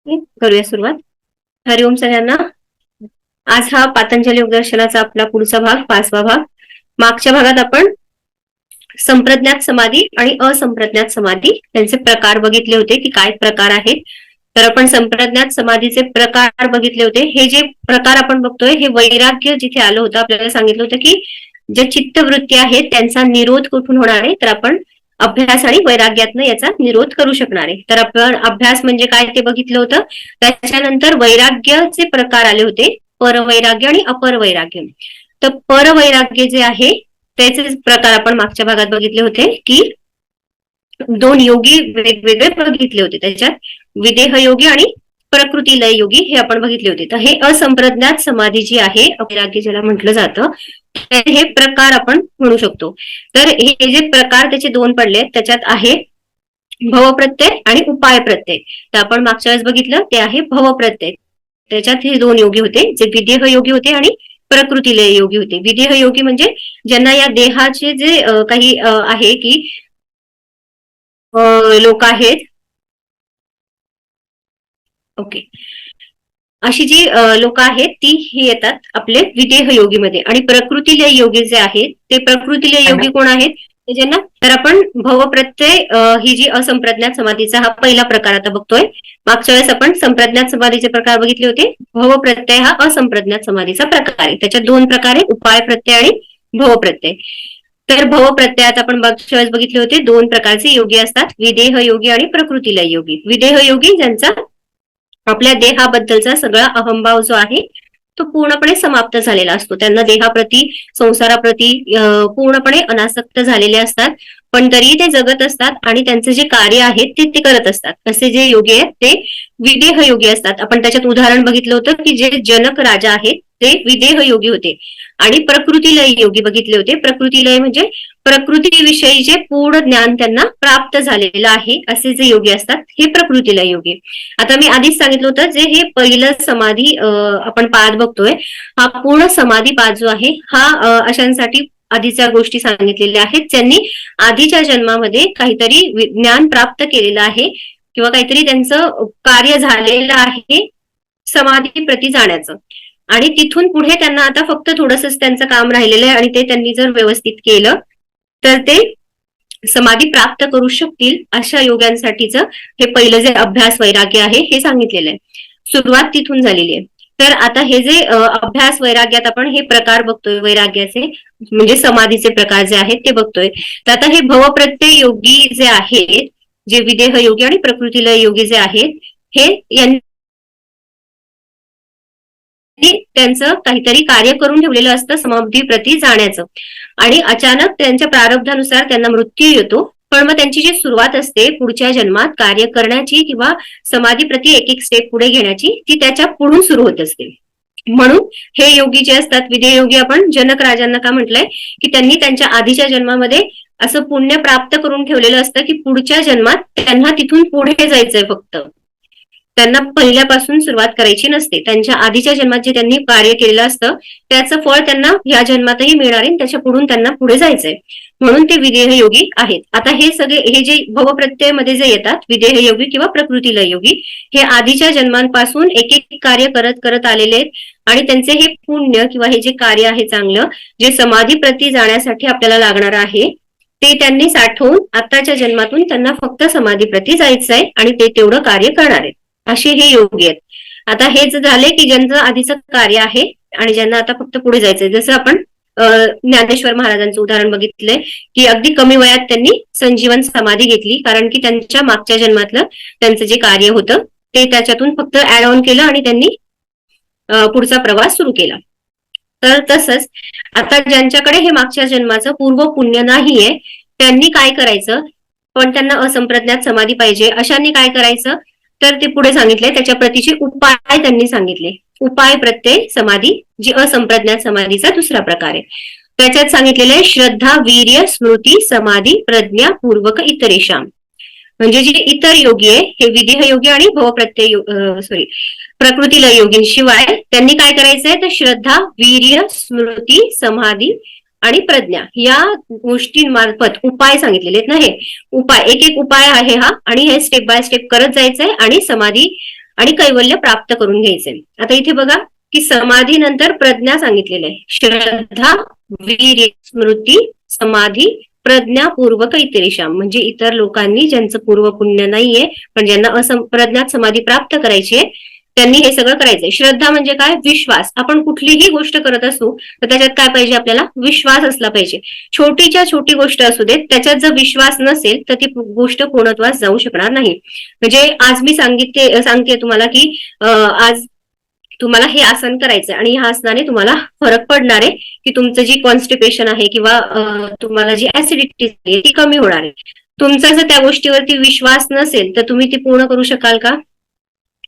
करूया सुरुवात. हरिओम सगळ्यांना. आज हा पातंजली योग दर्शनाचा आपला पुढचा भाग, 5वा भाग. मागच्या भागात आपण संप्रज्ञात समाधी आणि असंप्रज्ञात समाधी यांचे प्रकार बघितले होते की काय प्रकार आहेत. तर आपण संप्रज्ञात समाधीचे प्रकार बघितले होते. हे जे प्रकार आपण बघतोय हे वैराग्य जिथे आलं होतं आपल्याला सांगितलं होतं की ज्या चित्तवृत्ती आहेत त्यांचा निरोध कुठून होणार आहे, तर आपण अभ्यास आणि वैराग्यातनं याचा निरोध करू शकणार आहे. तर आपण अभ्यास म्हणजे काय ते बघितलं होतं. त्याच्यानंतर वैराग्याचे प्रकार आले होते, परवैराग्य आणि अपरवैराग्य. तर परवैराग्य जे आहे त्याचे प्रकार आपण मागच्या भागात बघितले होते की 2 योगी वेगवेगळे बघितले होते. त्याच्यात विदेह योगी आणि प्रकृती लय योगी हे आपण बघितले होते. तर हे असंप्रज्ञात समाधी जी आहे, अपैराग्य ज्याला म्हटलं जातं, हे प्रकार आपण म्हणू शकतो. तर हे जे प्रकार त्याचे 2 पडले, त्याच्यात आहे भवप्रत्यय आणि उपाय प्रत्यय. तर आपण मागच्या वेळेस बघितलं ते आहे भवप्रत्यय. त्याच्यात हे 2 योगी होते, जे विदेह योगी होते आणि प्रकृतीलय योगी होते. विदेह योगी म्हणजे ज्यांना या देहाचे जे काही आहे की लोक आहेत, ओके, अशी जी लोक आहेत ती ही येतात आपले विदेह योगीमध्ये. आणि प्रकृतीलय योगी जे आहेत ते प्रकृतीलय योगी कोण आहेत, ते ज्यांना, तर आपण भवप्रत्यय ही जी असंप्रज्ञात समाधीचा हा पहिला प्रकार आता बघतोय. मागच्या वेळेस आपण संप्रज्ञात समाधीचे प्रकार बघितले होते. भवप्रत्यय हा असंप्रज्ञात समाधीचा प्रकार आहे. त्याच्यात 2 प्रकार आहे, उपाय प्रत्यय आणि भवप्रत्यय. तर भवप्रत्ययात आपण मागच्या वेळेस बघितले होते 2 प्रकारचे योगी असतात, विदेह योगी आणि प्रकृतीलय योगी. विदेह योगी ज्यांचा आपल्या देहाबद्दलचा सगळा अहंभाव जो आहे तो पूर्णपणे समाप्त झालेला असतो. त्यांना देहाप्रती, संसाराप्रती पूर्णपणे अनासक्त झालेले असतात, पण तरी ते जगत असतात आणि त्यांचं जे कार्य आहे ते करत असतात. असे जे योगी आहेत ते विदेह योगी असतात. आपण त्याच्यात उदाहरण बघितलं होतं की जे जनक राजा आहेत ते विदेह योगी होते. आणि प्रकृतीलय योगी बघितले होते. प्रकृतीलय म्हणजे प्रकृतीविषयी जे पूर्ण ज्ञान त्यांना प्राप्त झालेलं आहे असे जे योगी असतात हे प्रकृतीलय योगी. आता मी आधीच सांगितलं होतं, जे हे पहिलं समाधी आपण पाठ बघतोय, हा पूर्ण समाधी पाठ जो आहे हा अशांसाठी आधीच्या गोष्टी सांगितलेल्या आहेत ज्यांनी आधीच्या जन्मामध्ये काहीतरी ज्ञान प्राप्त केलेलं आहे किंवा काहीतरी त्यांचं कार्य झालेलं आहे समाधी प्रती जाण्याचं, आणि तिथून पुढे त्यांना आता फक्त थोडंसंच त्यांचं काम राहिलेलं आहे आणि ते त्यांनी जर व्यवस्थित केलं तर ते समाधी प्राप्त करू शकतील. अशा योग्यांसाठीच हे पहिलं जे अभ्यास वैराग्य आहे हे सांगितलेलं आहे. सुरुवात तिथून झालेली आहे. तर आता हे जे अभ्यास वैराग्यात आपण हे प्रकार बघतोय वैराग्याचे, म्हणजे समाधीचे प्रकार जे आहेत ते बघतोय. तर आता हे भवप्रत्यय योगी जे आहेत, जे विदेह योगी आणि प्रकृतीलय योगी जे आहेत, हे त्यांचं काहीतरी कार्य करून ठेवलेलं असतं समाधी प्रती जाण्याचं, आणि अचानक त्यांच्या प्रारब्धानुसार त्यांना मृत्यू येतो. पण मग त्यांची जी सुरुवात असते पुढच्या जन्मात कार्य करण्याची किंवा समाधी प्रती एक एक स्टेप पुढे घेण्याची, ती त्याच्या पुढून सुरू होत असते. म्हणून हे योगी जे असतात विदेह योगी, आपण जनक राजांना का म्हटलंय की त्यांनी त्यांच्या आधीच्या जन्मामध्ये असं पुण्य प्राप्त करून ठेवलेलं असतं की पुढच्या जन्मात त्यांना तिथून पुढे जायचंय. फक्त त्यांना पहिल्यापासून सुरुवात करायची नसते. त्यांच्या आधीच्या जन्मात जे त्यांनी कार्य केलेलं असतं त्याचं फळ त्यांना या जन्मातही मिळणार आहे, त्याच्या पुढून त्यांना पुढे जायचंय. म्हणून ते विदेह योगी आहेत. आता हे सगळे हे जे भवप्रत्ययमध्ये जे येतात विदेह योगी किंवा प्रकृतीलय योगी, हे आधीच्या जन्मांपासून एक एक कार्य करत करत आलेले आहेत आणि त्यांचे हे पुण्य किंवा हे जे कार्य आहे चांगलं, जे समाधी प्रती जाण्यासाठी आपल्याला लागणार आहे, ते त्यांनी साठवून आताच्या जन्मातून त्यांना फक्त समाधी प्रती जायचं आहे आणि ते तेवढं कार्य करणार आहेत. असे हे योगी आहेत. आता हेच झाले की ज्यांचं आधीचं कार्य आहे आणि ज्यांना आता फक्त पुढे जायचंय. जसं आपण ज्ञानेश्वर महाराजांचं उदाहरण बघितलंय की अगदी कमी वयात त्यांनी संजीवन समाधी घेतली, कारण की त्यांच्या मागच्या जन्मातलं त्यांचं जे कार्य होतं ते त्याच्यातून फक्त ऍड ऑन केलं आणि त्यांनी पुढचा प्रवास सुरू केला. तर तसंच आता ज्यांच्याकडे हे मागच्या जन्माचं पूर्व पुण्य नाहीये त्यांनी काय करायचं, पण त्यांना असंप्रज्ञात समाधी पाहिजे, अशांनी काय करायचं, तर ते पुढे सांगितले त्याच्या प्रतीचे उपाय त्यांनी सांगितले. उपाय प्रत्यय समाधी, जी असंप्रज्ञात समाधीचा दुसरा प्रकार आहे. त्याच्यात सांगितलेलं आहे श्रद्धा, वीर्य, स्मृती, समाधी, प्रज्ञा, पूर्वक इतरेशाम. म्हणजे जे इतर योगी आहे हे विदेह योगी आणि भवप्रत्यय प्रकृतीलय योगींशिवाय त्यांनी काय करायचंय, तर श्रद्धा, वीर्य, स्मृती, समाधी आणि प्रज्ञा या गोष्टींमार्फत उपाय सांगितलेले आहेत ना. हे उपाय एक एक उपाय आहे हा, आणि हे स्टेप बाय स्टेप करत जायचंय आणि समाधी आणि कैवल्य प्राप्त करून घ्यायचे. आता इथे बघा की समाधी नंतर प्रज्ञा सांगितलेलं आहे. श्रद्धा, वीर्य, स्मृती, समाधी, प्रज्ञापूर्वक इतरेषाम, म्हणजे इतर लोकांनी ज्यांचं पूर्व पुण्य नाहीये पण ज्यांना प्रज्ञात समाधी प्राप्त करायची आहे त्यांनी हे सगळं करायचंय. श्रद्धा म्हणजे काय? विश्वास. आपण कुठलीही गोष्ट करत असू तर त्याच्यात काय पाहिजे? आपल्याला विश्वास असला पाहिजे. छोटीच्या छोटी गोष्ट असू देत, त्याच्यात जर विश्वास नसेल तर ती गोष्ट पूर्णत्वास जाऊ शकणार नाही. म्हणजे आज मी सांगते तुम्हाला की आज तुम्हाला हे आसन करायचं आणि ह्या आसनाने तुम्हाला फरक पडणार आहे की तुमचं जी कॉन्स्टिपेशन आहे किंवा तुम्हाला जी ऍसिडिटी आहे ती कमी होणार आहे. तुमचा जर त्या गोष्टीवरती विश्वास नसेल तर तुम्ही ती पूर्ण करू शकाल का?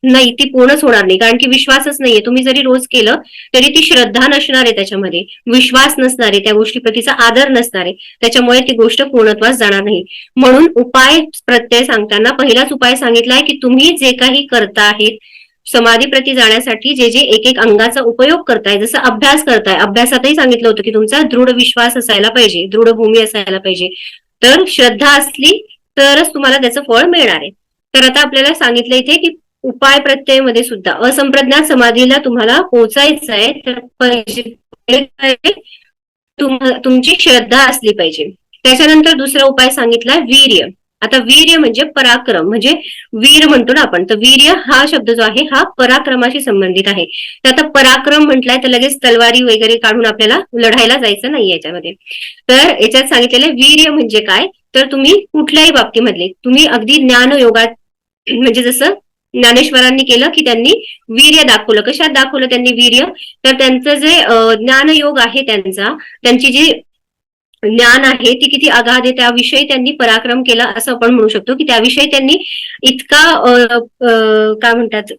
नाही, ती पूर्णच होणार नाही, कारण की विश्वासच नाहीये. तुम्ही जरी रोज केलं तरी ती श्रद्धा नसणार आहे, त्याच्यामध्ये विश्वास नसणार आहे, त्या गोष्टीप्रतीचा आदर नसणार आहे, त्याच्यामुळे ती गोष्ट पूर्णत्वास जाणार नाही. म्हणून उपाय प्रत्यय सांगताना पहिलाच उपाय सांगितलाय की तुम्ही जे काही करताहेत समाधीप्रती जाण्यासाठी जे जे एक एक अंगाचा उपयोग करताय, जसं अभ्यास करताय, अभ्यासातही सांगितलं होतं की तुमचा दृढ विश्वास असायला पाहिजे, दृढ भूमी असायला पाहिजे. तर श्रद्धा असली तरच तुम्हाला त्याचं फळ मिळणार आहे. तर आता आपल्याला सांगितलं इथे की उपाय प्रत्ययमध्ये सुद्धा असंप्रज्ञात समाधीला तुम्हाला पोहोचायचं आहे तर तुमची श्रद्धा असली पाहिजे. त्याच्यानंतर दुसरा उपाय सांगितला वीर्य. आता वीर्य म्हणजे पराक्रम, म्हणजे वीर म्हणतो ना आपण, तर वीर्य हा शब्द जो आहे हा पराक्रमाशी संबंधित आहे. तर आता पराक्रम म्हटलाय तर लगेच तलवारी वगैरे काढून आपल्याला लढायला जायचं नाही याच्यामध्ये. तर याच्यात सांगितलेलं वीर्य म्हणजे काय? तर तुम्ही कुठल्याही बाबतीमधले तुम्ही अगदी ज्ञानयोगात, म्हणजे जसं ज्ञानेश्वरांनी केलं की त्यांनी वीर्य दाखवलं. कशात दाखवलं त्यांनी वीर्य? तर त्यांचं जे ज्ञानयोग आहे, त्यांची जी ज्ञान आहे ती किती अगाध आहे त्याविषयी त्यांनी पराक्रम केला असं आपण म्हणू शकतो की त्याविषयी त्यांनी इतका काय म्हणतात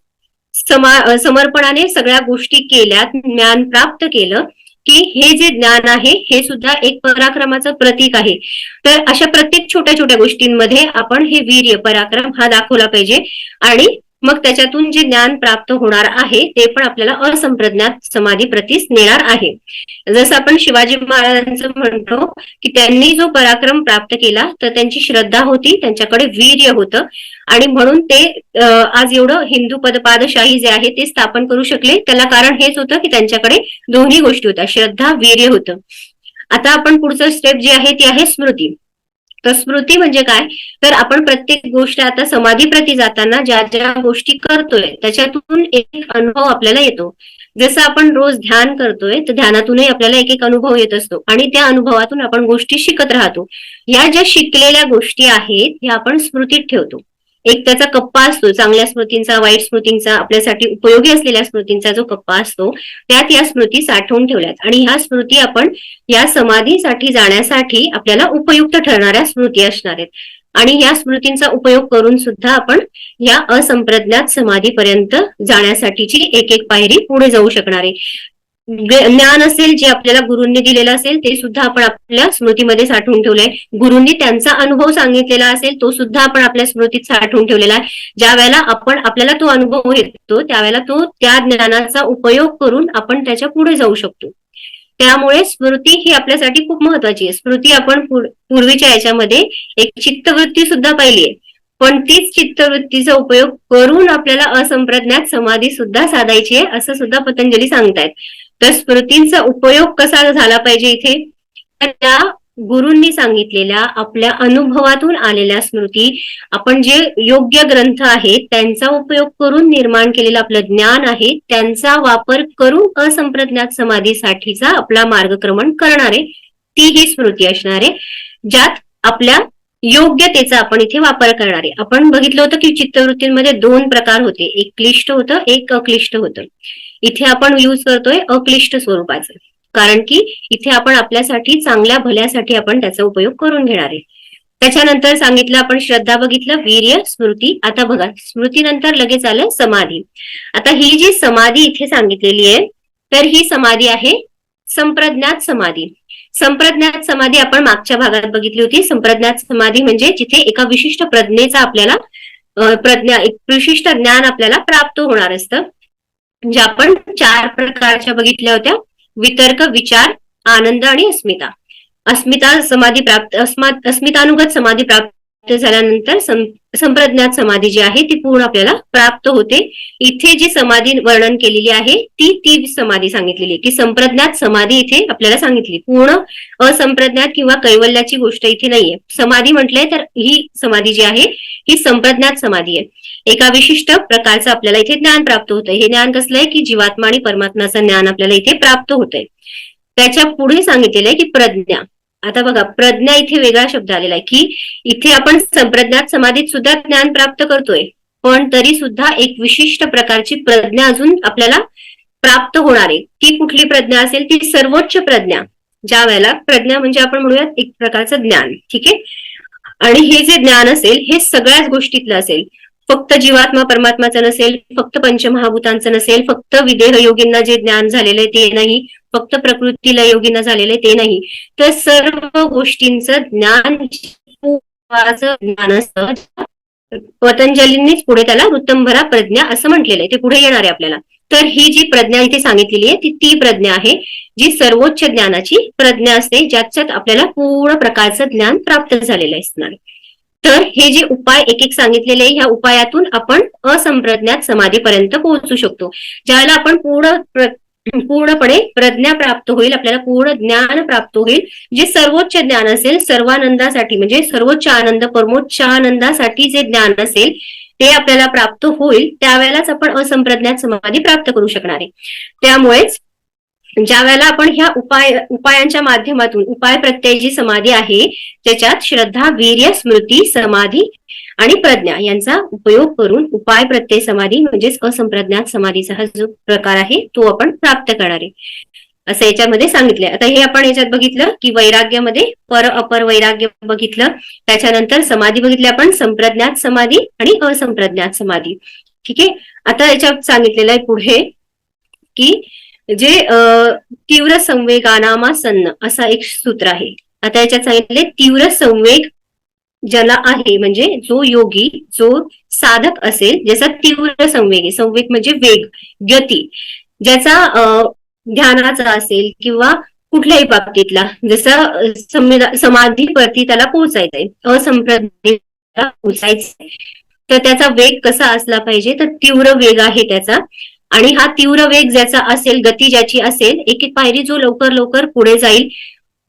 समर्पणाने सगळ्या गोष्टी केल्या, ज्ञान प्राप्त केलं की हे जे ज्ञान आहे हे सुद्धा एक पराक्रमाचं प्रतीक आहे. तर अशा प्रत्येक छोट्या छोट्या गोष्टींमध्ये आपण हे वीर्य पराक्रम हा दाखवला पाहिजे आणि मग त्याच्यातून जे ज्ञान प्राप्त होणार आहे ते पण आपल्याला असंप्रज्ञात समाधी प्रतीस नेणार आहे. जसं आपण शिवाजी महाराजांचं म्हणतो की त्यांनी जो पराक्रम प्राप्त केला तर त्यांची श्रद्धा होती, त्यांच्याकडे वीर्य होतं आणि म्हणून ते आज एवढं हिंदू पादशाही जे आहे ते स्थापन करू शकले. त्याला कारण हेच होतं की त्यांच्याकडे दोन्ही गोष्टी होत्या, श्रद्धा, वीर्य होतं. आता आपण पुढचं स्टेप जी आहे ती आहे स्मृती. तर स्मृती म्हणजे काय? तर आपण प्रत्येक गोष्ट आता समाधीप्रती जाताना ज्या ज्या गोष्टी करतोय त्याच्यातून एक अनुभव आपल्याला येतो. जसं आपण रोज ध्यान करतोय तर ध्यानातूनही आपल्याला एक एक अनुभव येत असतो आणि त्या अनुभवातून आपण गोष्टी शिकत राहतो. या ज्या शिकलेल्या गोष्टी आहेत ह्या आपण स्मृतीत ठेवतो. एक त्याचा कप्पा असतो, चांगल्या स्मृतींचा, वाईट स्मृतींचा, आपल्यासाठी उपयोगी असलेल्या स्मृतींचा जो कप्पा असतो त्यात या स्मृती साठवून ठेवल्यात आणि ह्या स्मृती आपण या समाधीसाठी जाण्यासाठी आपल्याला उपयुक्त ठरणाऱ्या स्मृती असणार आहेत आणि या स्मृतींचा उपयोग करून सुद्धा आपण या असंप्रज्ञात समाधीपर्यंत जाण्यासाठीची एक एक पायरी पुढे जाऊ शकणार आहे. ज्ञान असेल जे आपल्याला गुरूंनी दिलेलं असेल ते सुद्धा आपण आपल्या स्मृतीमध्ये साठवून ठेवलंय. गुरूंनी त्यांचा अनुभव सांगितलेला असेल तो सुद्धा आपण आपल्या स्मृतीत साठवून ठेवलेला आहे. ज्या वेळेला आपल्याला तो अनुभव येतो त्यावेळेला तो त्या ज्ञानाचा उपयोग करून आपण त्याच्या पुढे जाऊ शकतो. त्यामुळे स्मृती ही आपल्यासाठी खूप महत्वाची आहे. स्मृती आपण पूर्वीच्या याच्यामध्ये एक चित्तवृत्ती सुद्धा पाहिली आहे, पण तीच चित्तवृत्तीचा उपयोग करून आपल्याला असंप्रज्ञात समाधी सुद्धा साधायची आहे असं सुद्धा पतंजली सांगतायत. तर स्मृतींचा उपयोग कसा झाला पाहिजे इथे? तर त्या गुरूंनी सांगितलेल्या आपल्या अनुभवातून आलेल्या स्मृती, आपण जे योग्य ग्रंथ आहेत त्यांचा उपयोग करून निर्माण केलेलं आपलं ज्ञान आहे त्यांचा वापर करून असंप्रज्ञात समाधीसाठीचा आपला मार्गक्रमण करणारे ती ही स्मृती असणार आहे, ज्यात आपल्या योग्यतेचा आपण इथे वापर करणार आहे. आपण बघितलं होतं की चित्तवृत्तींमध्ये दोन प्रकार होते, एक क्लिष्ट होतं, एक अक्लिष्ट होतं. इथे आपण यूज करतोय अक्लिष्ट स्वरूपाचं, कारण की इथे आपण आपल्यासाठी चांगल्या भल्यासाठी आपण त्याचा उपयोग करून घेणार आहे. त्याच्यानंतर सांगितलं आपण श्रद्धा बघितलं, वीर्य, स्मृती. आता बघा स्मृतीनंतर लगेच आलं समाधी. आता ही जी समाधी इथे सांगितलेली आहे तर ही समाधी आहे संप्रज्ञात समाधी. संप्रज्ञात समाधी आपण मागच्या भागात बघितली होती. संप्रज्ञात समाधी म्हणजे जिथे एका विशिष्ट प्रज्ञेचा आपल्याला एक विशिष्ट ज्ञान आपल्याला प्राप्त होणार असतं. ज्या आपण 4 प्रकारच्या बघितल्या होत्या, वितर्क, विचार, आनंद आणि अस्मिता. अस्मितानुगत समाधी प्राप्त प्राप्त झाल्यानंतर संप्रज्ञात समाधी जी आहे ती पूर्ण आपल्याला प्राप्त होते. इथे जी समाधी वर्णन केलेली आहे ती समाधी सांगितलेली आहे की संप्रज्ञात समाधी इथे आपल्याला सांगितली. पूर्ण असंप्रज्ञात किंवा कैवल्याची गोष्ट इथे नाहीये. समाधी म्हटलंय तर ही समाधी जी आहे ही संप्रज्ञात समाधी आहे. एका विशिष्ट प्रकारचं आपल्याला इथे ज्ञान प्राप्त होतंय. हे ज्ञान कसलं आहे की जीवात्मा आणि परमात्म्याचं ज्ञान आपल्याला इथे प्राप्त होतंय. त्याच्या पुढे सांगितलेलं आहे की प्रज्ञा. आता बघा, प्रज्ञा इथे वेगळा शब्द आलेला आहे की इथे आपण संप्रज्ञात समाधीत सुद्धा ज्ञान प्राप्त करतोय, पण तरी सुद्धा एक विशिष्ट प्रकारची प्रज्ञा अजून आपल्याला प्राप्त होणार आहे. ती कुठली प्रज्ञा असेल? ती सर्वोच्च प्रज्ञा. ज्या वेळेला प्रज्ञा म्हणजे आपण म्हणूयात एक प्रकारचं ज्ञान, ठीक आहे. आणि हे जे ज्ञान असेल हे सगळ्याच गोष्टीतलं असेल. फक्त जीवात्मा परमात्माचं नसेल, फक्त पंचमहाभूतांचं नसेल, फक्त विदेह योगींना जे ज्ञान झालेलं आहे ते नाही, फक्त प्रकृतीला योगींना झालेलं आहे ते नाही, तर सर्व गोष्टींचं ज्ञान ज्ञान असतं. पतंजलींनीच पुढे त्याला ऋतंभरा प्रज्ञा असं म्हटलेलं आहे. ते पुढे येणार आहे आपल्याला. तर ही जी प्रज्ञा इथे सांगितलेली आहे ती प्रज्ञा आहे जी सर्वोच्च ज्ञानाची प्रज्ञा असते, ज्याच्यात आपल्याला पूर्ण प्रकारचं ज्ञान प्राप्त झालेलं असणार. तर हे जे उपाय एक एक सांगितलेले ह्या उपायातून आपण असंप्रज्ञात समाधीपर्यंत पोहोचू शकतो. ज्याला आपण पूर्णपणे प्रज्ञा प्राप्त होईल, आपल्याला पूर्ण ज्ञान प्राप्त होईल, जे सर्वोच्च ज्ञान असेल, सर्वानंदासाठी म्हणजे सर्वोच्च आनंद परमोच्च आनंदासाठी जे ज्ञान असेल ते आपल्याला प्राप्त होईल, त्यावेळेलाच आपण असंप्रज्ञात समाधी प्राप्त करू शकणार आहे. त्यामुळेच ज्या वेळेला आपण ह्या उपायांच्या माध्यमातून उपाय प्रत्यय जी समाधी आहे त्याच्यात श्रद्धा, वीर्य, स्मृती, समाधी आणि प्रज्ञा यांचा उपयोग करून उपाय प्रत्यय समाधी म्हणजेच असंप्रज्ञात समाधीचा हा जो प्रकार आहे तो आपण प्राप्त करणार आहे असं याच्यामध्ये सांगितलंय. आता हे आपण याच्यात बघितलं की वैराग्यामध्ये पर अपर वैराग्य बघितलं, त्याच्यानंतर समाधी बघितली आपण संप्रज्ञात समाधी आणि असंप्रज्ञात समाधी, ठीक आहे. आता याच्यात सांगितलेलं आहे पुढे की जे तीव्र संवेगानामासन्न असा एक सूत्र आहे. आता याच्यात सांगितले तीव्र संवेग ज्याला आहे म्हणजे जो योगी जो साधक असेल ज्याचा तीव्र संवेग आहे, संवेग म्हणजे वेग, गती, ज्याचा ध्यानाचा असेल किंवा कुठल्याही बाबतीतला, जसं समाधीवरती त्याला पोहोचायचंय, असंप्रज्ञात पोहोचायचंय, तर त्याचा वेग कसा असला पाहिजे? तर तीव्र वेग आहे त्याचा. आणि हा तीव्र वेग ज्याचा असेल, गती ज्याची असेल, एक एक पायरी जो लवकर लवकर पुढे जाईल,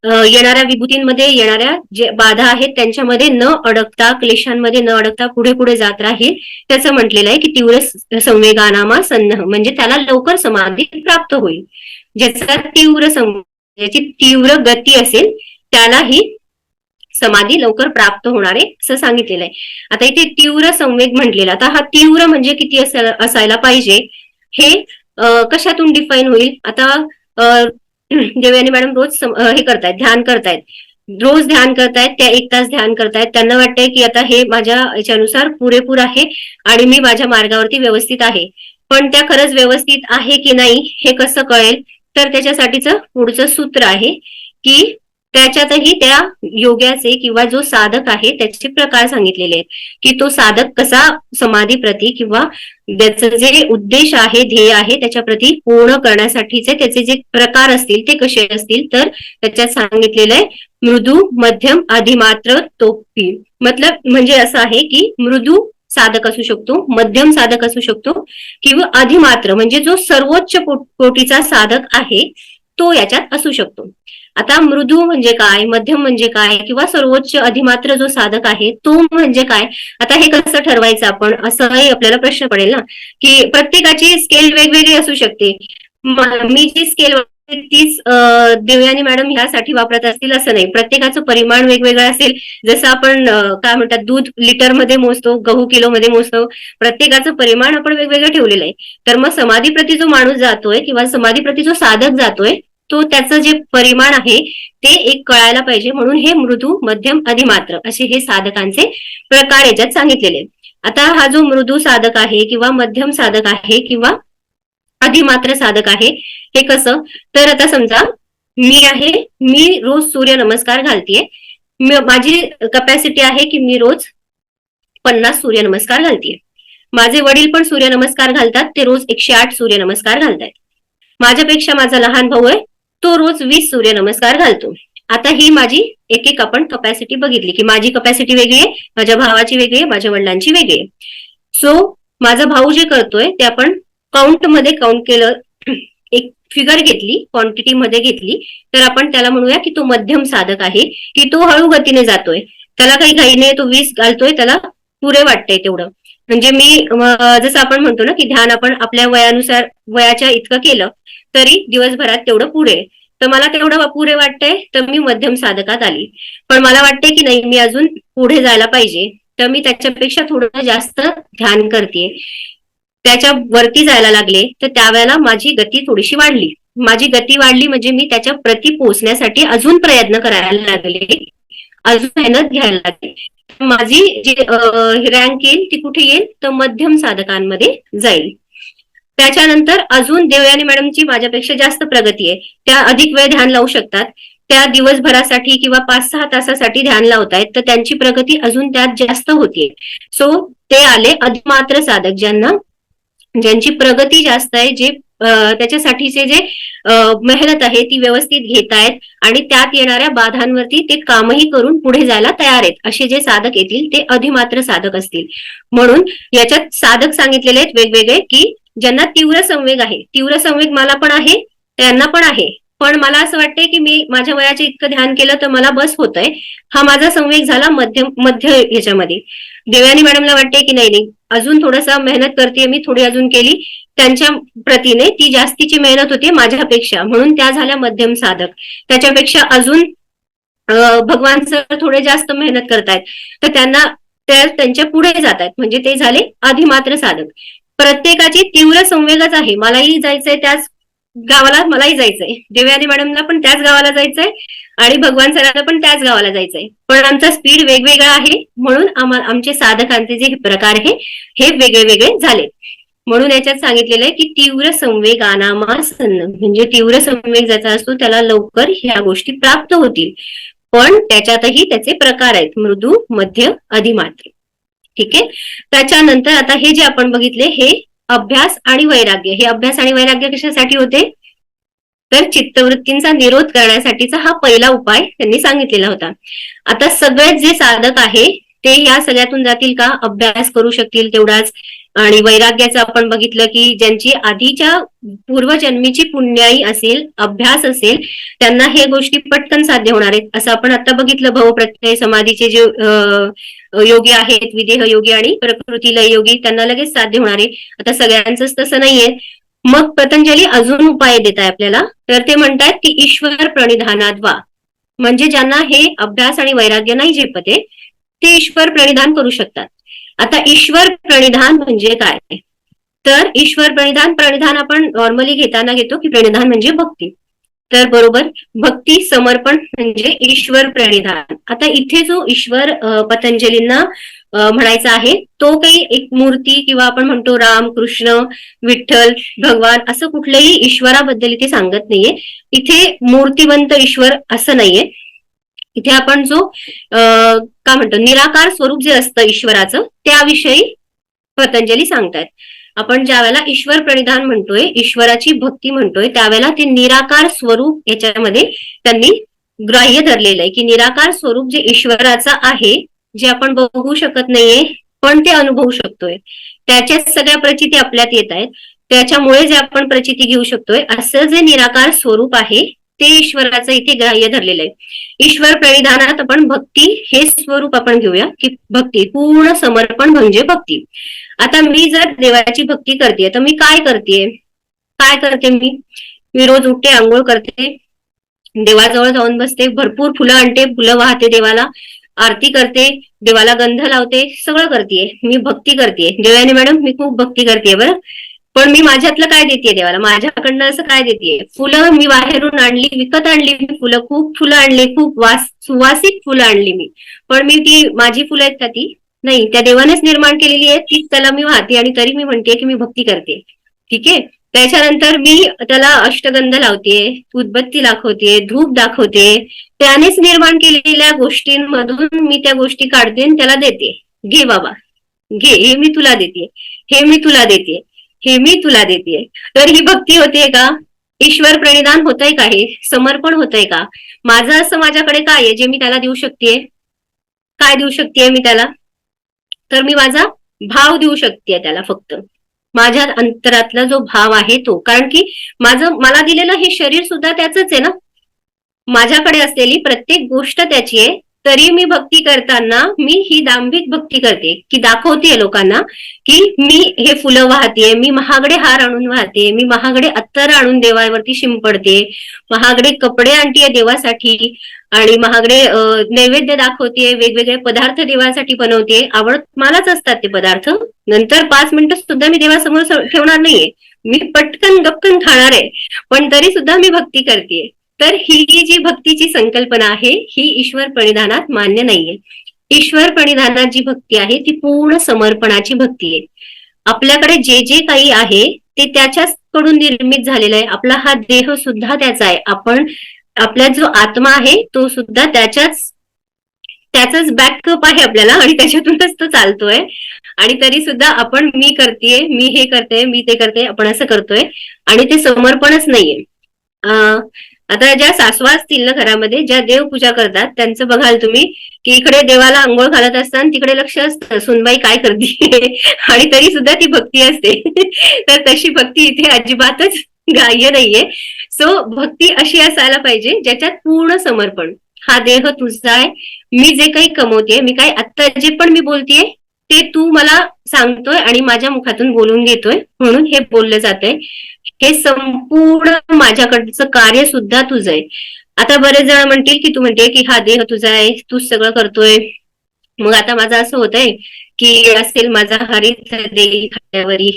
येणाऱ्या विभूतींमध्ये येणाऱ्या जे बाधा आहेत त्यांच्यामध्ये न अडकता, क्लेशांमध्ये न अडकता पुढे पुढे जात राहील, त्याचं म्हटलेलं आहे की तीव्र संवेगानामा सन्न, म्हणजे त्याला लवकर समाधी प्राप्त होईल. ज्याचा ज्याची तीव्र गती असेल त्याला ही समाधी लवकर प्राप्त होणार आहे असं सांगितलेलं आहे. आता इथे तीव्र संवेग म्हटलेला, आता हा तीव्र म्हणजे किती असायला पाहिजे हे कशातून डिफाईन होईल? आता देवयानी मॅडम रोज हे करतायत, ध्यान करतायत, रोज ध्यान करतायत, त्या 1 तास ध्यान करतायत, त्यांना वाटतंय की आता हे माझ्या याच्यानुसार पुरेपूर आहे आणि मी माझ्या मार्गावरती व्यवस्थित आहे, पण त्या खरंच व्यवस्थित आहे की नाही हे कसं कळेल? तर त्याच्यासाठीचं पुढचं सूत्र आहे की त्याच्यातही त्या योग्याचे किंवा जो साधक आहे त्याचे प्रकार सांगितलेले आहेत की तो साधक कसा समाधी प्रती किंवा त्याचं जे उद्देश आहे, ध्येय आहे त्याच्या प्रती पूर्ण करण्यासाठीचे त्याचे जे प्रकार असतील ते कसे असतील, तर त्याच्यात सांगितलेलं आहे मृदू, मध्यम, अधिमात्र, तोपी. मतलब म्हणजे असं आहे की मृदू साधक असू शकतो, मध्यम साधक असू शकतो किंवा अधिमात्र म्हणजे जो सर्वोच्च कोटीचा साधक आहे तो याच्यात असू शकतो. आता मृदू म्हणजे काय, मध्यम म्हणजे काय किंवा सर्वोच्च अधिमात्र जो साधक आहे तो म्हणजे काय? आता हे कसं ठरवायचं आपण, असंही आपल्याला प्रश्न पडेल ना की प्रत्येकाची स्केल वेगवेगळी असू शकते. मी जी स्केल तीच देवयानी मॅडम ह्यासाठी वापरत असतील असं नाही, प्रत्येकाचं परिमाण वेगवेगळं असेल. जसं आपण काय म्हणतात दूध लिटरमध्ये मोजतो, गहू किलोमध्ये मोजतो, प्रत्येकाचं परिमाण आपण वेगवेगळं ठेवलेलं आहे. तर मग समाधीप्रती जो माणूस जातोय किंवा समाधीप्रती जो साधक जातोय तो त्याचं जे परिमाण आहे ते एक कळायला पाहिजे, म्हणून हे मृदू, मध्यम, अधिमात्र असे हे साधकांचे प्रकार याच्यात सांगितलेले. आता हा जो मृदू साधक आहे किंवा मध्यम साधक आहे किंवा अधिमात्र साधक आहे हे कसं? तर आता समजा मी रोज सूर्य नमस्कार घालतीये, माझी कपॅसिटी आहे की मी रोज 50 सूर्य नमस्कार घालतीये. माझे वडील पण सूर्य नमस्कार घालतात, ते रोज 108 सूर्य नमस्कार घालतायत. माझ्यापेक्षा माझा लहान भाऊ आहे तो रोज 20 सूर्य नमस्कार घालतो. आता ही माझी एक आपण कपॅसिटी बघितली की माझी कपॅसिटी वेगळी आहे, माझ्या भावाची वेगळी आहे, माझ्या वडिलांची वेगळी आहे. सो माझा भाऊ जे करतोय ते आपण काउंट मध्ये काउंट केलं, एक फिगर घेतली, क्वांटिटी मध्ये घेतली, तर आपण त्याला म्हणूया की तो मध्यम साधक आहे, की तो हळू गतीने जातोय, त्याला काही घाई नाही, तो 20 घालतोय, त्याला पुरे वाटतंय तेवढं. म्हणजे मी जसं आपण म्हणतो ना की ध्यान आपण आपल्या वयानुसार वयाच्या इतकं केलं तरी दिवसभरात तेवढं पुरे, तर मला तेवढं पुरे वाटतंय, तर मी मध्यम साधकात आली. पण मला वाटतंय की नाही, मी अजून पुढे जायला पाहिजे, तर मी त्याच्यापेक्षा थोडं जास्त ध्यान करते, त्याच्या वरती जायला लागले, तर त्यावेळेला माझी गती थोडीशी वाढली. माझी गती वाढली म्हणजे मी त्याच्या प्रती पोहोचण्यासाठी अजून प्रयत्न करायला लागले, अजून मेहनत घ्यायला लागले. माझी जी रँक येईल ती कुठे येईल, तर मध्यम साधकांमध्ये जाईल. त्याच्यानंतर अजून देवयानी मॅडमची माझ्यापेक्षा जास्त प्रगती आहे, त्या अधिक वेळ ध्यान लावू शकतात, त्या दिवसभरासाठी किंवा 5-6 तासासाठी ध्यान लावतायत, तर त्यांची प्रगती अजून त्यात जास्त होतीये. सो ते आले अधिमात्र साधक, ज्यांची प्रगती जास्त आहे, जे त्याच्यासाठीचे जे मेहनत आहे ती व्यवस्थित घेतायत आणि त्यात येणाऱ्या बाधांवरती ते कामही करून पुढे जायला तयार आहेत, असे जे साधक येतील ते अधिमात्र साधक असतील. म्हणून याच्यात साधक सांगितलेले आहेत वेगवेगळे, की ज्यांना तीव्र संवेग आहे, तीव्र संवेग मला पण आहे, त्यांना पण आहे, पण मला असं वाटतंय की मी माझ्या वयाचे इतकं ध्यान केलं तर मला बस होतंय, हा माझा संवेग झाला मध्य ह्याच्यामध्ये. देवयानी मॅडमला वाटतंय की नाही नाही, अजून थोडासा मेहनत करते मी, थोडी अजून केली, त्यांच्या प्रतीने ती जास्तीची मेहनत होती माझ्यापेक्षा, म्हणून त्या झाल्या मध्यम साधक. त्याच्यापेक्षा अजून भगवान सर थोडे जास्त मेहनत करतायत, तर त्यांच्या पुढे जात आहेत, म्हणजे ते झाले अधिमात्र साधक. प्रत्येकाची तीव्र संवेगच आहे, मलाही जायचंय त्याच गावाला, मलाही जायचंय, देवयानी मॅडमला पण त्याच गावाला जायचंय आणि भगवान सरांना पण त्याच गावाला जायचंय, पण आमचा स्पीड वेगवेगळा आहे, म्हणून आमचे साधकांचे जे प्रकार आहे हे वेगळे वेगळे झाले. म्हणून याच्यात सांगितलेलं आहे की तीव्र संवेगानामासन्न, म्हणजे तीव्र संवेग ज्याचा असतो त्याला लवकर ह्या गोष्टी प्राप्त होतील, पण त्याच्यातही त्याचे प्रकार आहेत, मृदू, मध्य, अधिमात्र. ठीक आहे. त्याच्यानंतर आता हे जे आपण बघितले हे अभ्यास आणि वैराग्य, हे अभ्यास आणि वैराग्य कशासाठी होते, तर चित्तवृत्तींचा निरोध करण्यासाठीचा हा पहिला उपाय त्यांनी सांगितलेला होता. आता सगळेच जे साधक आहे ते ह्या सगळ्यातून जातील का, अभ्यास करू शकतील तेवढाच, आणि वैराग्याचं आपण बघितलं की ज्यांची आधीच्या पूर्वजन्मीची पुण्याई असेल, अभ्यास असेल, त्यांना हे गोष्टी पटकन साध्य होणार आहेत, असं आपण आता बघितलं. भवप्रत्यय समाधीचे जे योगी आहेत, विदेह योगी आणि प्रकृती लय योगी, त्यांना लगेच साध्य होणार आहे. आता सगळ्यांचंच तसं नाहीये. मग पतंजली अजून उपाय देत आहे आपल्याला, तर ते म्हणतात की ईश्वर प्रणिधानात वा, म्हणजे ज्यांना हे अभ्यास आणि वैराग्य नाही झेपते ते ईश्वर प्रणिधान करू शकतात. आता ईश्वर प्रणिधान म्हणजे काय, तर ईश्वर प्रणिधान आपण नॉर्मली घेताना घेतो की प्रणिधान म्हणजे भक्ती, तर बरोबर, भक्ती समर्पण म्हणजे ईश्वर प्रणिधान. आता इथे जो ईश्वर पतंजलींना म्हणायचा आहे तो काही एक मूर्ती किंवा आपण म्हणतो राम, कृष्ण, विठ्ठल, भगवान असं कुठल्याही ईश्वराबद्दल इथे सांगत नाहीये. इथे मूर्तिवंत ईश्वर असं नाहीये, इथे आपण जो काय म्हणतो निराकार स्वरूप जे असतं ईश्वराचं त्याविषयी पतंजली सांगतायत. आपण ज्या वेळेला ईश्वर प्रणिधान म्हणतोय, ईश्वराची भक्ती म्हणतोय, त्यावेळेला ते निराकार स्वरूप याच्यामध्ये त्यांनी ग्राह्य धरलेलं आहे, की निराकार स्वरूप जे ईश्वराचं आहे, जे आपण बघू शकत नाहीये पण ते अनुभवू शकतोय, त्याच्याच सगळ्या प्रचिती आपल्यात येत आहेत, त्याच्यामुळे जे आपण प्रचिती घेऊ शकतोय, असं जे निराकार स्वरूप आहे ते ईश्वराचं इथे ग्राह्य धरलेलं आहे. ईश्वर प्रणिधानात आपण भक्ती हे स्वरूप आपण घेऊया, की भक्ती पूर्ण समर्पण म्हणजे भक्ती. आता मी जर देवाची भक्ती करते तर मी काय करते मी रोज उठते, आंघोळ करते, देवाजवळ जाऊन बसते, भरपूर फुलं आणते, फुलं वाहते, देवाला आरती करते, देवाला गंध लावते, सगळं करतेय, मी भक्ती करतेय. देवयानी मॅडम मी खूप भक्ती करते बरं, पण मी माझ्यातलं काय देते देवाला, माझ्याकडनं असं काय देते, फुलं मी बाहेरून आणली, विकत आणली मी फुलं, खूप फुलं आणली, खूप सुवासिक फुलं आणली मी, पण मी ती माझी फुलं आहेत का, ती नाही, त्या देवानेच निर्माण केलेली आहे, तीच त्याला मी वाहते आणि तरी मी म्हणते की मी भक्ती करते. ठीक आहे. त्याच्यानंतर मी त्याला अष्टगंध लावते, उदबत्ती दाखवते, धूप दाखवते, त्यानेच निर्माण केलेल्या गोष्टींमधून मी त्या गोष्टी काढते आणि त्याला देते, घे बाबा घे, हे मी तुला देते, हे मी तुला देते, हे मी तुला देते. तर ही भक्ती होते का, ईश्वर प्रणिधान होतंय का? हे समर्पण होतंय का? माझं असं माझ्याकडे काय आहे जे मी त्याला देऊ शकतेय? काय देऊ शकतेय मी त्याला? तर मी माझा भाव देऊ शकतेय त्याला, फक्त माझ्या अंतरातला जो भाव आहे तो. कारण की मला दिलेलं हे शरीर सुद्धा त्याचंच आहे ना, माझ्याकडे असलेली प्रत्येक गोष्ट त्याची आहे. तरी मी भक्ती करताना मी ही दांभिक भक्ती करते, की दाखवतेय लोकांना की मी हे फुलं वाहतेय, मी महागडे हार आणून वाहते, मी महागडे अत्तर आणून देवावरती शिंपडते, महागडे कपडे आणतेय देवासाठी, आणि महागडे नैवेद्य दाखवतेय, वेगवेगळे पदार्थ देवासाठी बनवते. आवडत मलाच असतात ते पदार्थ. नंतर 5 मिनिटं सुद्धा मी देवासमोर ठेवणार नाहीये, मी पटकन गपकन खाणार आहे, पण तरी सुद्धा मी भक्ती करते. तर ही जी भक्तीची संकल्पना आहे ही ईश्वर प्रणिधानात मान्य नाहीये. ईश्वर प्रणिधानात जी भक्ती आहे ती पूर्ण समर्पणाची भक्ती आहे. आपल्याकडे जे जे काही आहे ते त्याच्याच कडून निर्मित झालेलं आहे. आपला हा देह सुद्धा त्याचा आहे. आपला जो आत्मा आहे तो सुद्धा त्याचाच बॅकअप आहे आपल्याला, आणि त्याच्यातूनच तो चालतोय. आणि तरी सुद्धा आपण मी करतेय, मी हे करते, मी ते करते, आपण असं करतोय, आणि ते समर्पणच नाहीये. आता ज्या सासवा असतील ना घरामध्ये, ज्या देवपूजा करतात, त्यांचं बघाल तुम्ही की इकडे देवाला आंघोळ घालत असताना तिकडे लक्ष असतं सुनबाई काय करते आणि तरी सुद्धा ती भक्ती असते. तर तशी भक्ती इथे अजिबातच ग्राह्य नाहीये. सो भक्ती अशी असायला पाहिजे ज्याच्यात पूर्ण समर्पण. हा देह तुझा आहे, मी जे काही कमवतेय, मी काय आता जे पण मी बोलतेय ते तू मला सांगतोय आणि माझ्या मुखातून बोलून घेतोय, म्हणून हे बोललं जातंय. हे संपूर्ण माझ्याकडचं कार्य सुद्धा तुझं आहे. आता बरेच जण म्हणतील की तू म्हणते की हा देह तुझा आहे, तूच सगळं करतोय, मग आता माझं असं होतंय की असेल माझा हरित देईल खाण्यावरी.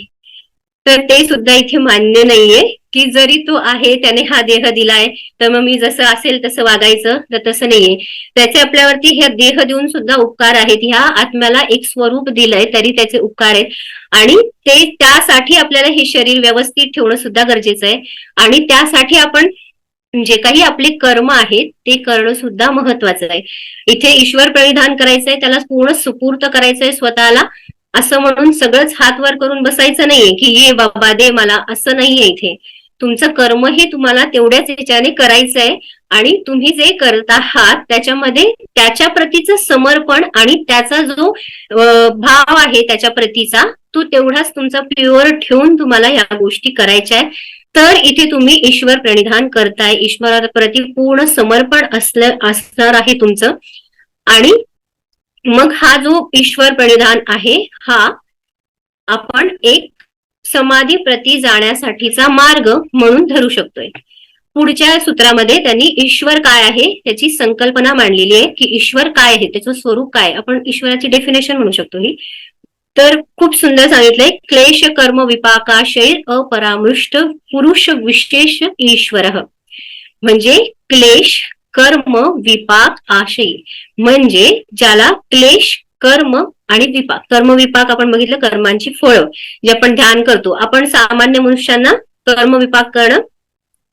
तर ते सुद्धा इथे मान्य नाहीये की जरी तो आहे त्याने हा देह दिलाय तर मग मी जसं असेल तसं वागायचं, तर तसं नाहीये. त्याचे आपल्यावरती हे देह देऊन सुद्धा उपकार आहेत. ह्या आत्म्याला एक स्वरूप दिलंय तरी त्याचे उपकार आहेत, आणि ते त्यासाठी आपल्याला हे शरीर व्यवस्थित ठेवणं सुद्धा गरजेचं आहे. आणि त्यासाठी आपण जे काही आपले कर्म आहेत ते करणं सुद्धा महत्वाचं आहे. इथे ईश्वर प्रणिधान करायचंय, त्याला पूर्ण सुपूर्त करायचंय स्वतःला, असं म्हणून सगळंच हात वर करून बसायचं नाहीये की ये बाबा दे मला, असं नाहीये. इथे तुमचं कर्म हे तुम्हाला तेवढ्याच याच्याने करायचंय, आणि तुम्ही जे करत आहात त्याच्यामध्ये त्याच्या प्रतीचं समर्पण आणि त्याचा जो भाव आहे त्याच्या प्रतीचा, तो तेवढाच तुमचा प्युअर ठेवून तुम्हाला या गोष्टी करायच्या आहेत. तर इथे तुम्ही ईश्वर प्रणिधान करताय, ईश्वराप्रती पूर्ण समर्पण असणार आहे तुमचं. आणि मग हा जो ईश्वर प्रणिधान आहे हा आपण एक समाधी प्रती जाण्यासाठीचा मार्ग म्हणून धरू शकतोय. पुढच्या सूत्रामध्ये त्यांनी ईश्वर काय आहे त्याची संकल्पना मांडलेली आहे, की ईश्वर काय आहे, त्याचं स्वरूप काय, आपण ईश्वराची डेफिनेशन म्हणू शकतो ही. तर खूप सुंदर सांगितलंय, क्लेश कर्म विपाकाशय अपरामृष्ट पुरुष विशेष ईश्वर. म्हणजे क्लेश कर्म विपाक आशय, म्हणजे ज्याला क्लेश कर्म आणि विपाक, कर्म विपाक आपण बघितलं कर्मांची फळं जे आपण ध्यान करतो. आपण सामान्य मनुष्यांना कर्म विपाक करणं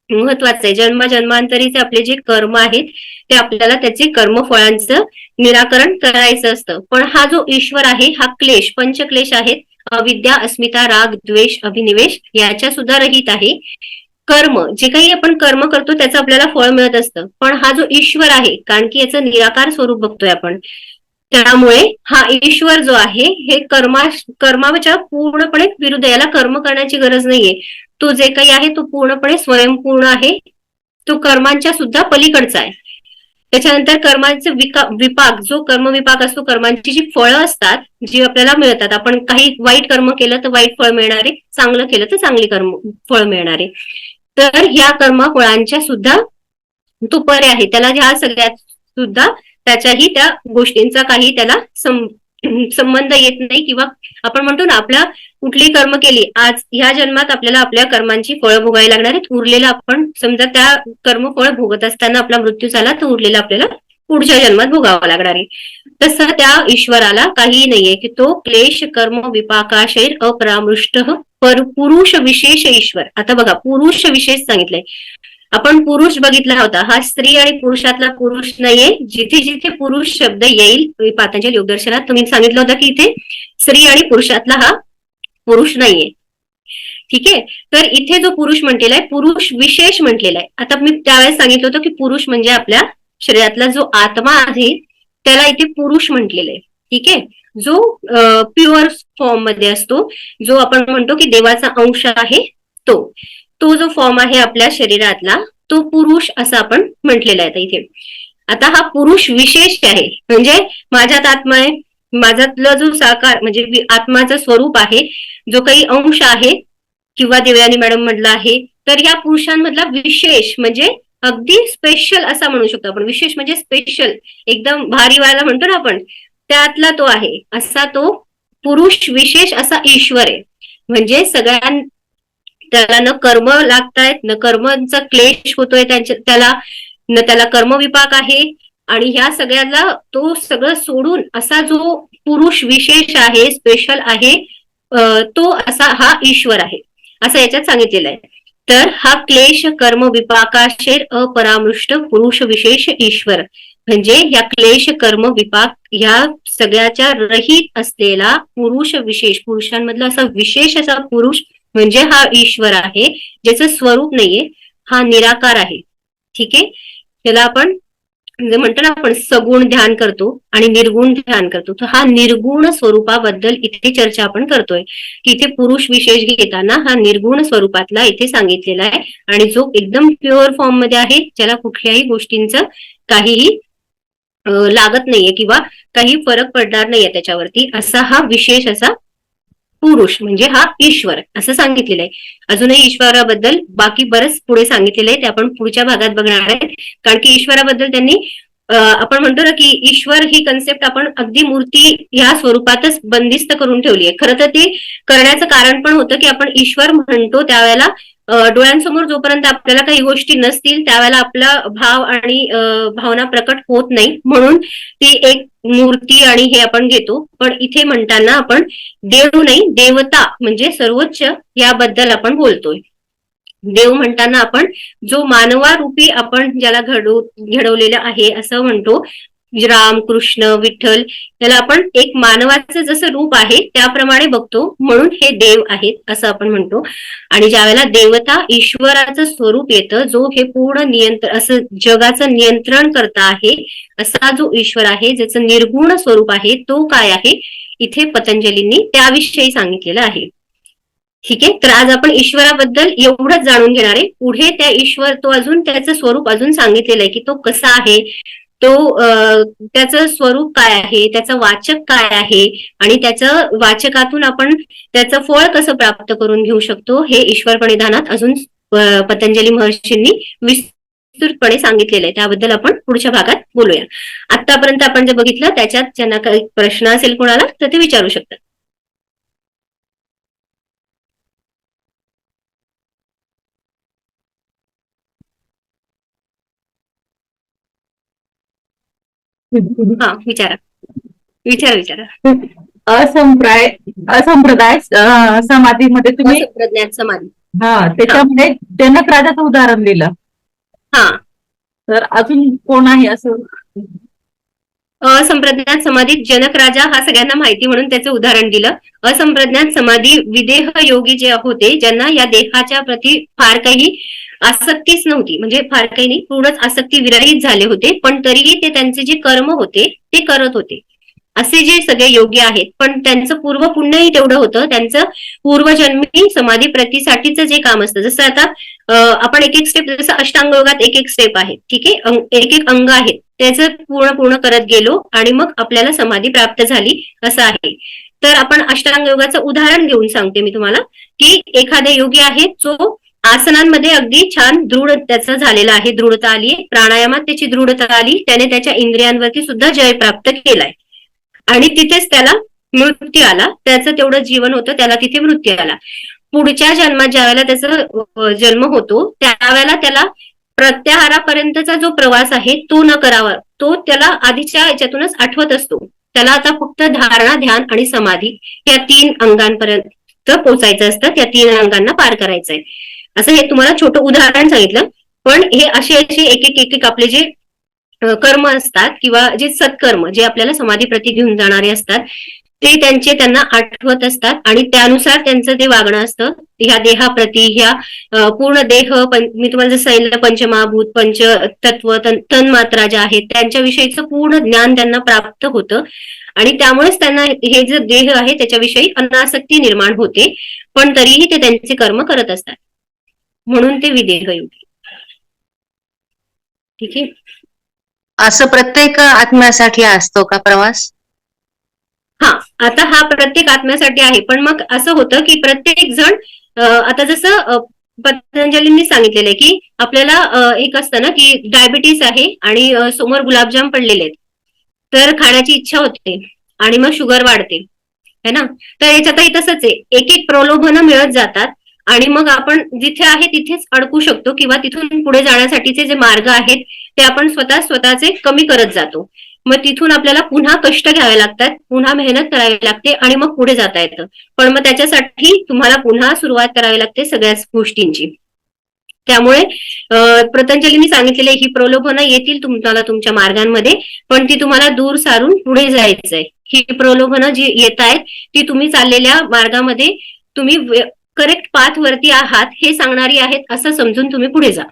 महत्वाचं आहे. जन्मांतरीचे आपले जे कर्म आहेत ते आपल्याला त्याचे कर्मफळांचं निराकरण करायचं असतं. पण हा जो ईश्वर आहे हा क्लेश, पंचक्लेश आहेत, अविद्या, अस्मिता, राग, द्वेष, अभिनिवेश याच्या सुद्धा रहित आहे. कर्म, जे काही आपण कर्म करतो त्याचं आपल्याला फळ मिळत असतं. पण हा जो ईश्वर आहे, कारण की याचं निराकार स्वरूप बघतोय आपण, त्यामुळे हा ईश्वर जो आहे हे कर्माच्या पूर्णपणे विरुद्ध, याला कर्म करण्याची गरज नाहीये. तो जे काही आहे तो पूर्णपणे स्वयंपूर्ण आहे, तो कर्मांच्या सुद्धा पलीकडचा आहे. त्याच्यानंतर कर्मांचे विपाक, जो कर्म विपाक असतो, कर्मांची जी फळं असतात जी आपल्याला मिळतात, आपण काही वाईट कर्म केलं तर वाईट फळ मिळणारे, चांगलं केलं तर चांगली फळ मिळणारे. तर ह्या कर्मफळांच्या सुद्धा तो परे आहे, त्याला ह्या सगळ्यात सुद्धा त्याच्याही त्या गोष्टींचा काही त्याला संबंध येत नाही. किंवा आपण म्हणतो ना, आपल्या कुठली कर्म केली आज ह्या जन्मात आपल्याला आपल्या कर्मांची फळं भोगायला लागणार आहेत. उरलेलं आपण समजा त्या कर्मफळ भोगत असताना आपला मृत्यू झाला तर उरलेला आपल्याला पुढच्या जन्मात भोगावं लागणार आहे. तसं त्या ईश्वराला काही नाहीये की तो क्लेश कर्म विपाकाशय अपरामृष्ट पुरुष विशेष ईश्वर. आता बघा, पुरुष विशेष सांगितलंय. आपण पुरुष बघितला होता, हा स्त्री आणि पुरुषातला पुरुष नाहीये. जिथे जिथे पुरुष शब्द येईल पातंजल योगदर्शनात तुम्ही सांगितलं होतं की इथे स्त्री आणि पुरुषातला हा पुरुष नाहीये. ठीक आहे. तर इथे जो पुरुष म्हटलेला आहे, पुरुष विशेष म्हटलेला आहे. आता मी त्यावेळेस सांगितलं होतं की पुरुष म्हणजे आपल्या शरीरातला जो आत्मा आहे त्याला इथे पुरुष म्हटलेलं आहे. ठीक आहे. जो प्युअर फॉर्म मध्ये असतो, जो आपण म्हणतो की देवाचा अंश आहे, तो तो जो फॉर्म आहे आपल्या शरीरातला तो पुरुष असं आपण म्हटलेला आहे इथे. आता हा पुरुष विशेष आहे, म्हणजे माझ्यात आत्मा आहे, माझ्यातलं जो साकार म्हणजे आत्माचं स्वरूप आहे, जो काही अंश आहे किंवा देवयानी मॅडम म्हटलं आहे, तर या पुरुषांमधला विशेष म्हणजे अगदी स्पेशल असा म्हणू शकतो आपण. विशेष म्हणजे स्पेशल, एकदम भारीवाला म्हणतो ना आपण, त्यातला तो आहे असा तो पुरुष विशेष असा ईश्वर आहे. म्हणजे सगळ्यां त्याला न कर्म लागतायत, न कर्मांचा क्लेश होतोय त्याला, न त्याला कर्मविपाक आहे, आणि ह्या सगळ्याला तो सगळं सोडून असा जो पुरुष विशेष आहे, स्पेशल आहे, तो असा हा ईश्वर आहे असं याच्यात सांगितलेलं आहे. तर हा क्लेश कर्म विपाकाशेर अपरामृष्ट पुरुष विशेष ईश्वर, म्हणजे या क्लेश कर्म विपाक या सगळ्याच्या रहित असलेला पुरुष विशेष, पुरुषांमधला असा विशेष असा पुरुष म्हणजे हा ईश्वर आहे, ज्याचं स्वरूप नाहीये, हा निराकार आहे. ठीक आहे. त्याला आपण म्हणतो ना आपण सगुण ध्यान करतो आणि निर्गुण ध्यान करतो, तर हा निर्गुण स्वरूपाबद्दल इथे चर्चा आपण करतोय. की इथे पुरुष विशेष घेताना हा निर्गुण स्वरूपातला इथे सांगितलेला आहे, आणि जो एकदम प्युअर फॉर्म मध्ये आहे, ज्याला कुठल्याही गोष्टींचं काहीही लागत नाहीये किंवा काही फरक पडणार नाहीये त्याच्यावरती, असा हा विशेष असा पुरुष म्हणजे हा ईश्वर असं सांगितलेलं आहे. अजूनही ईश्वराबद्दल बाकी बरंच पुढे सांगितलेलं आहे, ते आपण पुढच्या भागात बघणार आहे. कारण की ईश्वराबद्दल त्यांनी आपण म्हणतो ना की ईश्वर ही कन्सेप्ट आपण अगदी मूर्ती या स्वरूपातच बंदिस्त करून ठेवली आहे. खरं तर ती करण्याचं कारण पण होतं की आपण ईश्वर म्हणतो त्यावेळेला डोळ्यांसमोर जोपर्यंत आपल्याला काही गोष्टी नसतील त्यावेळेला आपला भाव आणि भावना प्रकट होत नाही, म्हणून ती एक मूर्ती आणि हे आपण घेतो. पण इथे म्हणताना आपण देव नाही, देवता म्हणजे सर्वोच्च याबद्दल आपण बोलतोय. देव म्हणताना आपण जो मानवारूपी आपण ज्याला घडवलेलं आहे असं म्हणतो, राम कृष्ण विठ्ठल, त्याला आपण एक मानवाचं जसं रूप आहे त्याप्रमाणे बघतो, म्हणून हे देव आहेत असं आपण म्हणतो. आणि ज्या वेळेला देवता ईश्वराचं स्वरूप येतं, जो हे पूर्ण नियंत्रण असं जगाचं नियंत्रण करता आहे असा जो ईश्वर आहे, ज्याचं निर्गुण स्वरूप आहे, तो काय आहे इथे पतंजलींनी त्याविषयी सांगितलेलं आहे. ठीक आहे. तर आज आपण ईश्वराबद्दल एवढंच जाणून घेणार आहे. पुढे त्या ईश्वर तो अजून त्याचं स्वरूप अजून सांगितलेलं आहे की तो कसा आहे, तो त्याचं स्वरूप काय आहे, त्याचं वाचक काय आहे, आणि त्याचं वाचकातून आपण त्याचं फळ कसं प्राप्त करून घेऊ शकतो, हे ईश्वर प्रणिधानात अजून पतंजली महर्षींनी विस्तृतपणे सांगितलेलं आहे. त्याबद्दल आपण पुढच्या भागात बोलूया. आतापर्यंत आपण जे बघितलं त्याच्यात ज्यांना काही प्रश्न असेल कोणाला तर ते विचारू शकतात. हा विचारा विचारा. असंप्रदाय समाधीमध्ये तुम्ही प्रज्ञात समाधी, त्याच्यामध्ये जनक राजाचं उदाहरण दिलं. हा. तर अजून कोण आहे असं? असंप्रज्ञात समाधीत जनक राजा हा सगळ्यांना माहिती म्हणून त्याचं उदाहरण दिलं. असंप्रज्ञात समाधी विदेह योगी जे होते, ज्यांना या देहाच्या प्रती फार काही आसक्तीच नव्हती, म्हणजे फार काही नाही, पूर्णच आसक्ती विरहित झाले होते, पण तरीही ते त्यांचे जे कर्म होते ते करत होते. असे जे सगळे योगी आहेत, पण त्यांचं पूर्व पुण्यही तेवढं होतं. त्यांचं पूर्वजन्मी समाधी प्रतीसाठीचं जे काम असतं, जसं आता आपण एक एक स्टेप, जसं अष्टांग योगात एक एक स्टेप आहे, ठीक आहे, एक एक अंग आहे, त्याचं पूर्ण करत गेलो आणि मग आपल्याला समाधी प्राप्त झाली असं आहे. तर आपण अष्टांग योगाचं उदाहरण घेऊन सांगते मी तुम्हाला की एखादे योगी आहे जो आसनांमध्ये अगदी छान दृढ त्याचं झालेला आहे, दृढता आली, प्राणायामात त्याची दृढता आली, त्याने त्याच्या इंद्रियांवरती सुद्धा जय प्राप्त केलाय, आणि तिथेच त्याला मृत्यू आला. त्याचं तेवढं जीवन होतं, त्याला तिथे मृत्यू आला. पुढच्या जन्मात ज्या वेळेला त्याचा जन्म होतो त्यावेळेला त्याला प्रत्याहारापर्यंतचा जो प्रवास आहे तो न करावा, तो त्याला आधीच्या याच्यातूनच आठवत असतो. त्याला आता फक्त धारणा, ध्यान आणि समाधी या 3 अंगांपर्यंत पोहोचायचं असतं, त्या 3 अंगांना पार करायचंय. असं हे तुम्हाला छोटं उदाहरण सांगितलं. पण हे असे एक एक आपले जे कर्म असतात किंवा जे सत्कर्म जे आपल्याला समाधी प्रती घेऊन जाणारे असतात, ते त्यांना आठवत असतात आणि त्यानुसार त्यांचं ते वागणं असतं. ह्या देहाप्रती, ह्या पूर्ण देह, मी तुम्हाला जसं सांगितलं पंचमहाभूत, पंच तत्व, तन्मात्रा ज्या आहेत त्यांच्याविषयीचं पूर्ण ज्ञान त्यांना प्राप्त होतं आणि त्यामुळेच त्यांना हे जे देह आहे त्याच्याविषयी अनासक्ती निर्माण होते, पण तरीही ते त्यांचे कर्म करत असतात, म्हणून ते विदेहयोगी. ठीक आहे. असं प्रत्येक आत्म्यासाठी असतो का प्रवास? हा, आता हा प्रत्येक आत्म्यासाठी आहे, पण मग असं होतं की प्रत्येक जण आता जसं पतंजलींनी सांगितलेलं आहे की आपल्याला एक असतं ना की डायबिटीस आहे आणि समोर गुलाबजाम पडलेले आहेत, तर खाण्याची इच्छा होते आणि मग शुगर वाढते, है ना. तर याच्यातही तसंच आहे, एक एक प्रलोभनं मिळत जातात आणि मग आपण जिथे आहे तिथेच अडकू शकतो किंवा तिथून पुढे जाण्यासाठीचे जे मार्ग आहेत ते आपण स्वतःचे कमी करत जातो. मग तिथून आपल्याला पुन्हा कष्ट घ्यावे लागतात, पुन्हा मेहनत करावी लागते आणि मग पुढे जाता येतं. पण मग त्याच्यासाठी तुम्हाला पुन्हा सुरुवात करावी लागते सगळ्याच गोष्टींची. त्यामुळे पतंजलींनी सांगितलेले ही प्रलोभनं येतील तुम्हाला तुमच्या मार्गांमध्ये, पण ती तुम्हाला दूर सारून पुढे जायचंय. ही प्रलोभनं जी येत आहेत ती तुम्ही चाललेल्या मार्गामध्ये तुम्ही करेक्ट पाथ वरती आहात हे सांगणारी आहेत असं समजून तुम्ही पुढे जा,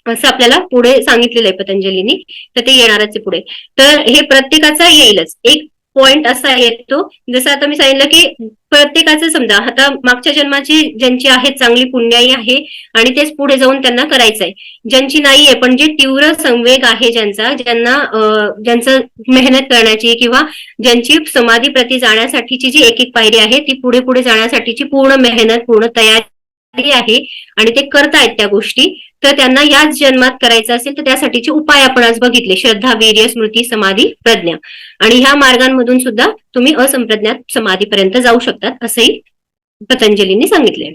असं आपल्याला पुढे सांगितलेलं आहे पतंजलींनी. तर ते येणारच आहे पुढे. तर हे प्रत्येकाचा येईलच. एक पॉइंट असा येतो, जसं आता मी सांगितलं की प्रत्येकाचं समजा आता मागच्या जन्माची ज्यांची आहे चांगली पुण्याई आहे आणि तेच पुढे जाऊन त्यांना करायचंय, ज्यांची नाहीये पण जे तीव्र संवेग आहे ज्यांचं मेहनत करण्याची किंवा ज्यांची समाधी प्रती जाण्यासाठीची जी एक एक पायरी आहे ती पुढे पुढे जाण्यासाठीची पूर्ण मेहनत, पूर्ण तयारी आहे आणि ते करतायत त्या गोष्टी, तर त्यांना याच जन्मात करायचं असेल तर त्यासाठीचे उपाय आपण आज बघितले, श्रद्धा, वीर्य, स्मृती, समाधी, प्रज्ञा. आणि ह्या मार्गांमधून सुद्धा तुम्ही असंप्रज्ञात समाधीपर्यंत जाऊ शकतात असंही पतंजलींनी सांगितले.